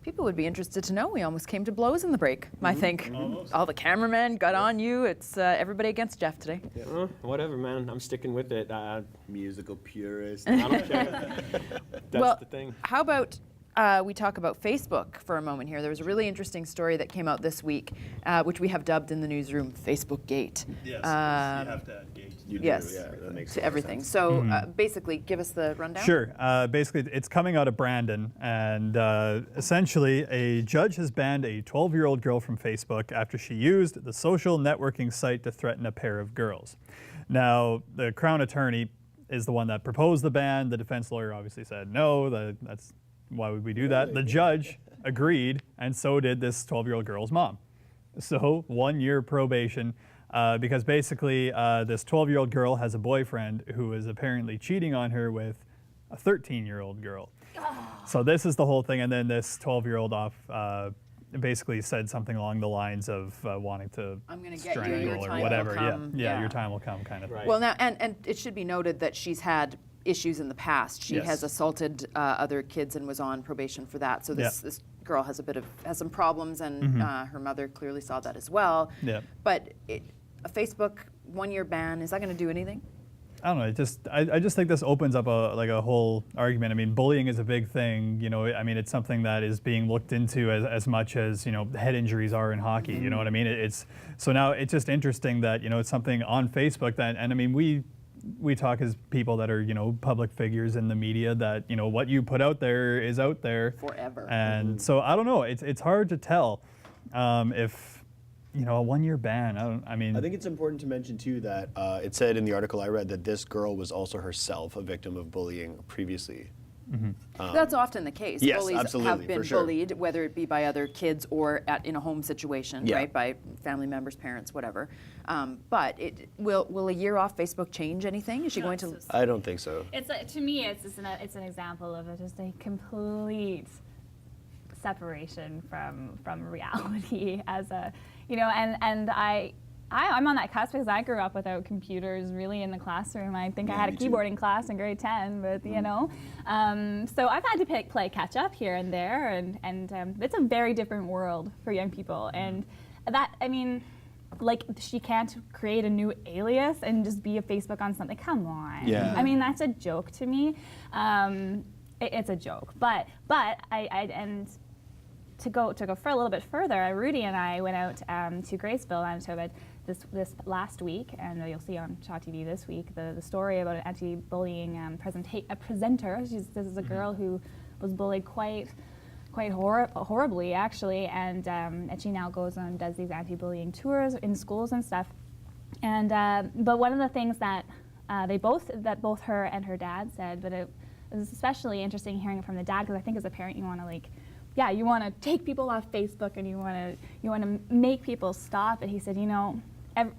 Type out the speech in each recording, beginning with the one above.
People would be interested to know. We almost came to blows in the break, I think. Almost. All the cameramen got on you. It's everybody against Jeff today. Whatever, man. I'm sticking with it. Musical purist. I don't care. That's Well, the thing. How about we talk about Facebook for a moment here? There was a really interesting story that came out this week, which we have dubbed in the newsroom Facebook Gate. Yes, you have to add gate. You do, Yes, yeah, that makes to everything. So basically, give us the rundown. Sure. Basically, it's coming out of Brandon, and essentially, a judge has banned a 12-year-old girl from Facebook after she used the social networking site to threaten a pair of girls. Now, the Crown Attorney is the one that proposed the ban. The defense lawyer obviously said no. That's why would we do that? The judge agreed, and so did this 12-year-old girl's mom. So 1 year probation. Because basically this 12-year-old girl has a boyfriend who is apparently cheating on her with a 13-year-old girl. So this is the whole thing, and then this 12-year-old basically said something along the lines of wanting to I'm gonna get you, your strangle time or will whatever. come. Yeah, Yeah. your time will come kind of thing. Right. Well, now, and it should be noted that she's had issues in the past. She Yes. has assaulted other kids and was on probation for that. So this girl has has some problems, and her mother clearly saw that as well. Yeah. But a Facebook 1 year ban, is that going to do anything? I don't know. I just think this opens up a whole argument. I mean, bullying is a big thing. You know, I mean, it's something that is being looked into as much as head injuries are in hockey. You know what I mean? So now it's just interesting that it's something on Facebook that, and I mean we talk as people that are public figures in the media that what you put out there is out there Forever. And so I don't know. It's hard to tell if. A 1 year ban. I mean, I think it's important to mention too that it said in the article I read that this girl was also herself a victim of bullying previously. That's often the case. Yes, Bullies absolutely, have been for sure. bullied, whether it be by other kids or in a home situation, Yeah. right? By family members, parents, whatever. But will a year off Facebook change anything? Is she going to? I don't think so. It's to me, it's an example of just a complete separation from reality as a and I'm on that cusp because I grew up without computers really in the classroom. I think I had a me too. keyboarding class in grade 10, but so I've had to play catch up here and there, and it's a very different world for young people, and that she can't create a new alias and just be a Facebook on something. Come on. Yeah. I mean, that's a joke to me. It's a joke, but to go for a little bit further, Rudy and I went out to Graceville, Manitoba this last week, and you'll see on Shaw TV this week the story about an anti-bullying presenter. This is a girl who was bullied quite horribly, actually, and she now goes and does these anti-bullying tours in schools and stuff. And but one of the things that both her and her dad said, but it was especially interesting hearing it from the dad, because I think as a parent you want to you want to take people off Facebook and you want to make people stop. And he said,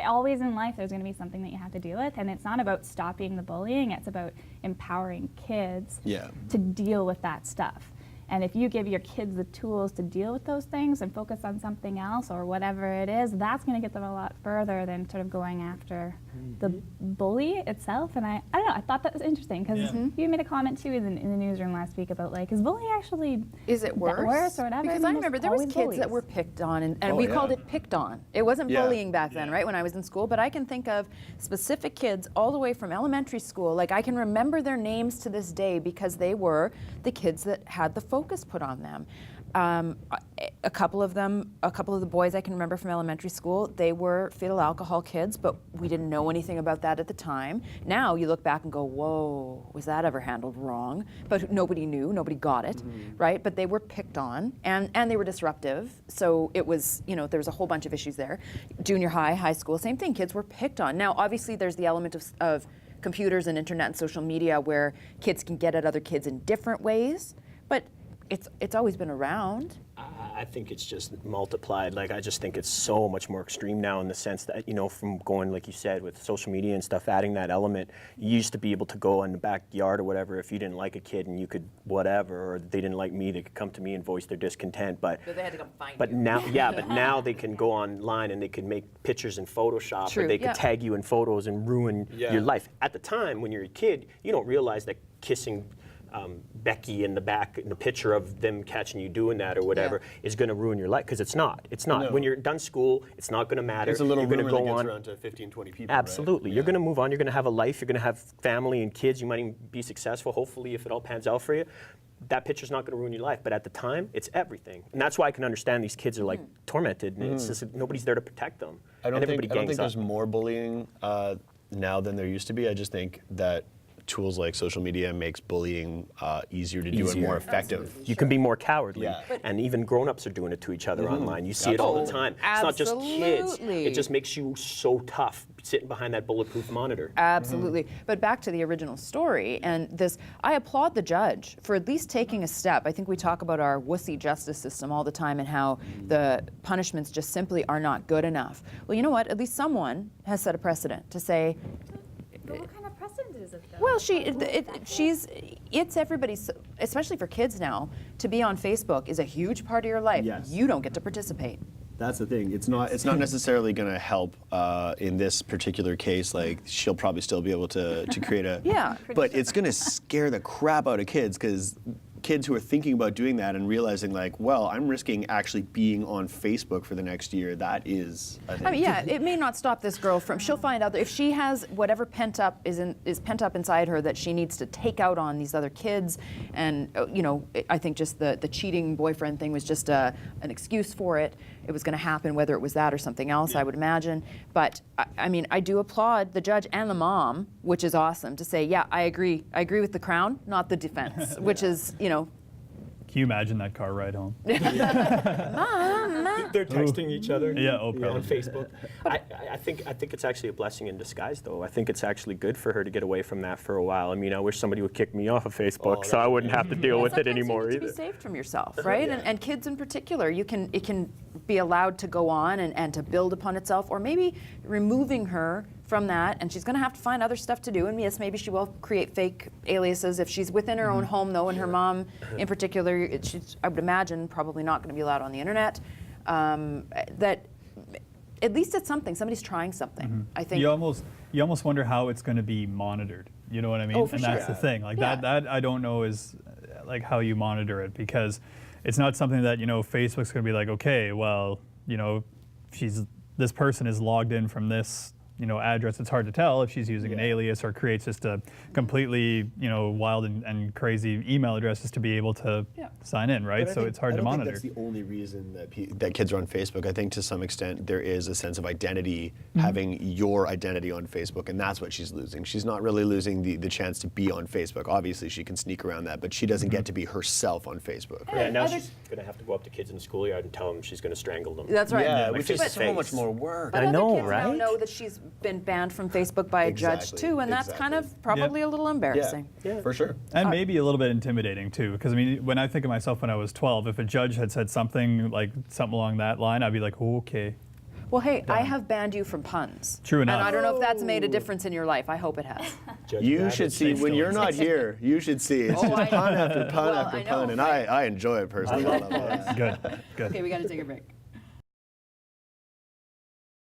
always in life there's going to be something that you have to deal with, and it's not about stopping the bullying, it's about empowering kids to deal with that stuff. And if you give your kids the tools to deal with those things and focus on something else or whatever it is, that's going to get them a lot further than sort of going after the bully itself. And I don't know, I thought that was interesting because you made a comment too in the newsroom last week about is bullying actually Is it worse? or whatever? Because I remember there was always kids bullies. that were picked on, and we called it picked on. It wasn't bullying back then, right, when I was in school, but I can think of specific kids all the way from elementary school. I can remember their names to this day because they were the kids that had the focus put on them. A couple of the boys I can remember from elementary school, they were fetal alcohol kids, but we didn't know anything about that at the time. Now you look back and go, whoa, was that ever handled wrong? But nobody knew, nobody got it, right? But they were picked on, and they were disruptive. So it was, there was a whole bunch of issues there. Junior high, high school, same thing, kids were picked on. Now obviously there's the element of computers and internet and social media where kids can get at other kids in different ways, but it's always been around. I think it's just multiplied. I just think it's so much more extreme now in the sense that, from going, like you said, with social media and stuff, adding that element, you used to be able to go in the backyard or whatever if you didn't like a kid and you could whatever, or they didn't like me, they could come to me and voice their discontent. But they had to come find you. Now they can go online and they can make pictures in Photoshop, True, or they could tag you in photos and ruin your life. At the time, when you're a kid, you don't realize that kissing Becky in the back in the picture of them catching you doing that or whatever is going to ruin your life, because it's not. It's not. No. When you're done school, it's not going to matter. It's a little you're going rumor to that go gets on. around to 15, 20 people. Absolutely. Right? You're going to move on. You're going to have a life. You're going to have family and kids. You might even be successful, hopefully, if it all pans out for you. That picture's not going to ruin your life. But at the time, it's everything. And that's why I can understand these kids are like tormented. And it's just nobody's there to protect them. I don't and think, everybody I don't think gangs there's up. more bullying now than there used to be. I just think that tools like social media makes bullying easier to do and more effective. You can be more cowardly. Yeah. And even grown-ups are doing it to each other online. You see it all the time. It's not just kids. Absolutely. It just makes you so tough sitting behind that bulletproof monitor. Absolutely. But back to the original story and this, I applaud the judge for at least taking a step. I think we talk about our wussy justice system all the time and how the punishments just simply are not good enough. Well, you know what? At least someone has set a precedent to say, But what kind of precedent is it, though? well, it's everybody's, especially for kids now, to be on Facebook is a huge part of your life. Yes. You don't get to participate. That's the thing. It's not necessarily going to help in this particular case. Like she'll probably still be able to create a Yeah. But it's going to scare the crap out of kids, because kids who are thinking about doing that and realizing like, well, I'm risking actually being on Facebook for the next year. That is, I think. I mean, yeah, it may not stop this girl from. She'll find out that if she has whatever pent up is pent up inside her that she needs to take out on these other kids, and I think just the cheating boyfriend thing was just an excuse for it. It was going to happen, whether it was that or something else, I would imagine. But I mean, I do applaud the judge and the mom, which is awesome, to say, yeah, I agree. I agree with the Crown, not the defense, which is, Can you imagine that car ride home? They're texting each other. Yeah, on probably. Facebook. I think it's actually a blessing in disguise, though. I think it's actually good for her to get away from that for a while. I mean, I wish somebody would kick me off of Facebook so I wouldn't have to deal with it Sometimes anymore you need to either. be saved from yourself, right? And kids in particular, it can be allowed to go on and to build upon itself, or maybe removing her from that, and she's going to have to find other stuff to do. And yes, maybe she will create fake aliases if she's within her own home, though. And her mom, in particular, she's, I would imagine, probably not going to be allowed on the internet. That at least it's something. Somebody's trying something. I think. You almost wonder how it's going to be monitored. You know what I mean? Oh, for and sure. that's the thing. Like Yeah. that I don't know is like how you monitor it, because it's not something that Facebook's going to be like, okay, well, this person is logged in from this address. It's hard to tell if she's using an alias or creates just a completely wild and crazy email address just to be able to sign in, right? But I So think- it's hard I to don't think monitor. that's the only reason that kids are on Facebook. I think to some extent there is a sense of identity, having your identity on Facebook, and that's what she's losing. She's not really losing the chance to be on Facebook. Obviously, she can sneak around that, but she doesn't get to be herself on Facebook. Yeah, now Others- she's going to have to go up to kids in the schoolyard and tell them she's going to strangle them. That's right. Yeah, like which is face to so face. much more work. But I other know, kids now right? know that she's been banned from Facebook by a judge Exactly, too, and that's kind of probably a little embarrassing. Yeah, for sure. And maybe a little bit intimidating too, because I mean, when I think of myself when I was 12, if a judge had said something along that line, I'd be like, oh, okay. Well, hey, I have banned you from puns. True enough. And I don't know if that's made a difference in your life. I hope it has. Judge You Babbitt should see safe when still you're not exists. here. You should see it's Oh, just I pun know. after pun Well, after I know, pun, and right? I enjoy it personally. I love it. Good. Okay, we got to take a break.